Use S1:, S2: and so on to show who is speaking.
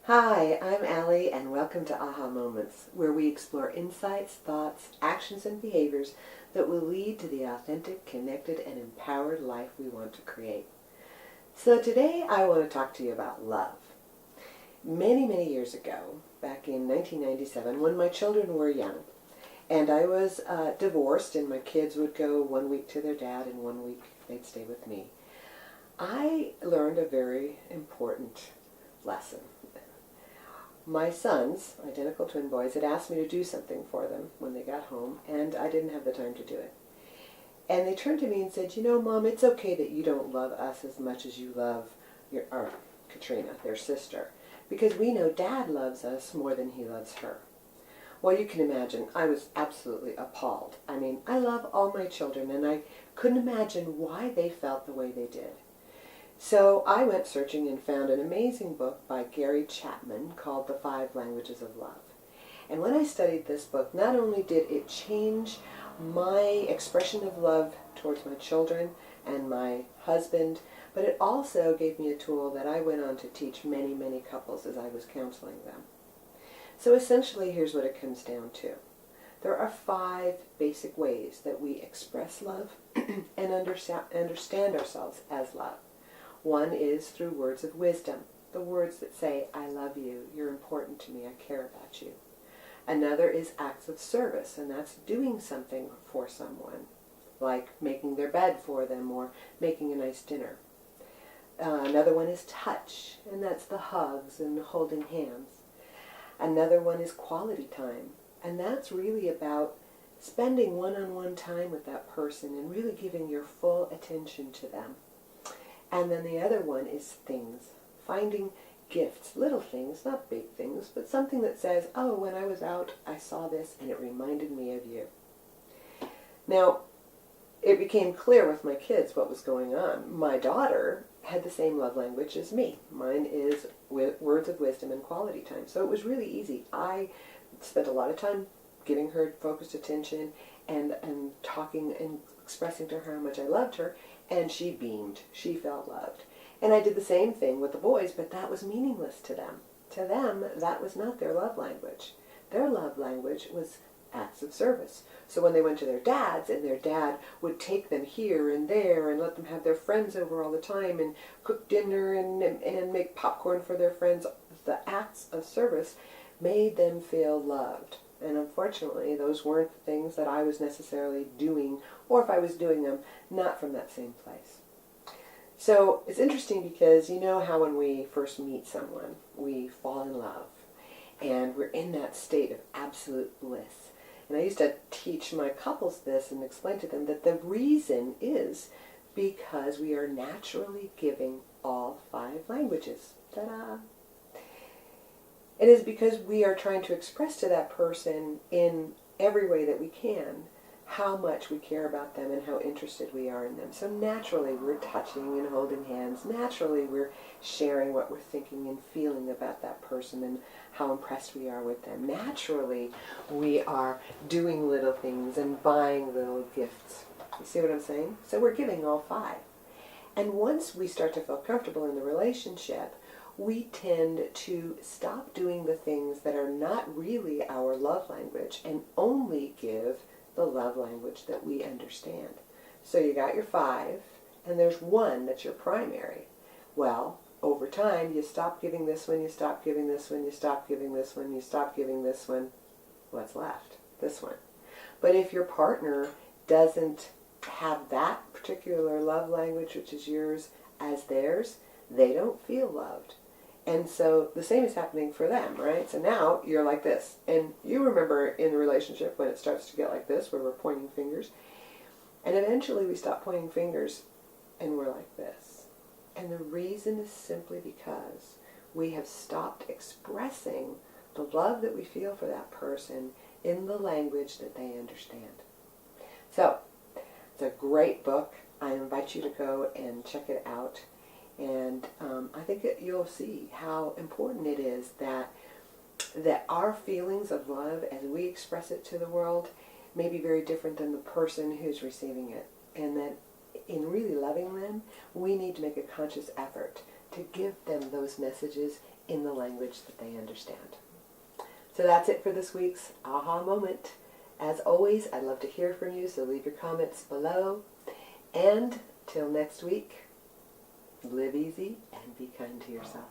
S1: Hi, I'm Allie, and welcome to Aha Moments, where we explore insights, thoughts, actions, and behaviors that will lead to the authentic, connected, and empowered life we want to create. So today I want to talk to you about love. Many, many years ago, back in 1997, when my children were young, and I was divorced, and my kids would go 1 week to their dad, and 1 week they'd stay with me, I learned a very important lesson. My sons, identical twin boys, had asked me to do something for them when they got home, and I didn't have the time to do it. And they turned to me and said, "You know, Mom, it's okay that you don't love us as much as you love Katrina, their sister, because we know Dad loves us more than he loves her." Well, you can imagine, I was absolutely appalled. I mean, I love all my children, and I couldn't imagine why they felt the way they did. So I went searching and found an amazing book by Gary Chapman called The 5 Languages of Love. And when I studied this book, not only did it change my expression of love towards my children and my husband, but it also gave me a tool that I went on to teach many, many couples as I was counseling them. So essentially, here's what it comes down to. There are 5 basic ways that we express love and understand ourselves as love. One is through words of wisdom, the words that say, "I love you, you're important to me, I care about you." Another is acts of service, and that's doing something for someone, like making their bed for them or making a nice dinner. Another one is touch, and that's the hugs and holding hands. Another one is quality time, and that's really about spending one-on-one time with that person and really giving your full attention to them. And then the other one is things, finding gifts, little things, not big things, but something that says, "Oh, when I was out, I saw this and it reminded me of you." Now, it became clear with my kids what was going on. My daughter had the same love language as me. Mine is words of wisdom and quality time. So it was really easy. I spent a lot of time giving her focused attention and talking and expressing to her how much I loved her, and she beamed. She felt loved. And I did the same thing with the boys, but that was meaningless to them. To them, that was not their love language. Their love language was acts of service. So when they went to their dads, and their dad would take them here and there and let them have their friends over all the time and cook dinner and make popcorn for their friends, the acts of service made them feel loved. And unfortunately, those weren't things that I was necessarily doing, or if I was doing them, not from that same place. So it's interesting because you know how when we first meet someone, we fall in love, and we're in that state of absolute bliss. And I used to teach my couples this and explain to them that the reason is because we are naturally giving all 5 languages. Ta-da! It is because we are trying to express to that person in every way that we can how much we care about them and how interested we are in them. So naturally we're touching and holding hands. Naturally we're sharing what we're thinking and feeling about that person and how impressed we are with them. Naturally we are doing little things and buying little gifts. You see what I'm saying? So we're giving all 5. And once we start to feel comfortable in the relationship, we tend to stop doing the things that are not really our love language and only give the love language that we understand. So you got your 5, and there's 1 that's your primary. Well, over time, you stop giving this one, you stop giving this one, you stop giving this one, you stop giving this one. What's left? This one. But if your partner doesn't have that particular love language, which is yours, as theirs, they don't feel loved. And so the same is happening for them, right? So now you're like this. And you remember in the relationship when it starts to get like this, where we're pointing fingers. And eventually we stop pointing fingers and we're like this. And the reason is simply because we have stopped expressing the love that we feel for that person in the language that they understand. So it's a great book. I invite you to go and check it out. And I think you'll see how important it is that our feelings of love as we express it to the world may be very different than the person who's receiving it. And that in really loving them, we need to make a conscious effort to give them those messages in the language that they understand. So that's it for this week's Aha Moment. As always, I'd love to hear from you, so leave your comments below. And till next week, live easy and be kind to yourself.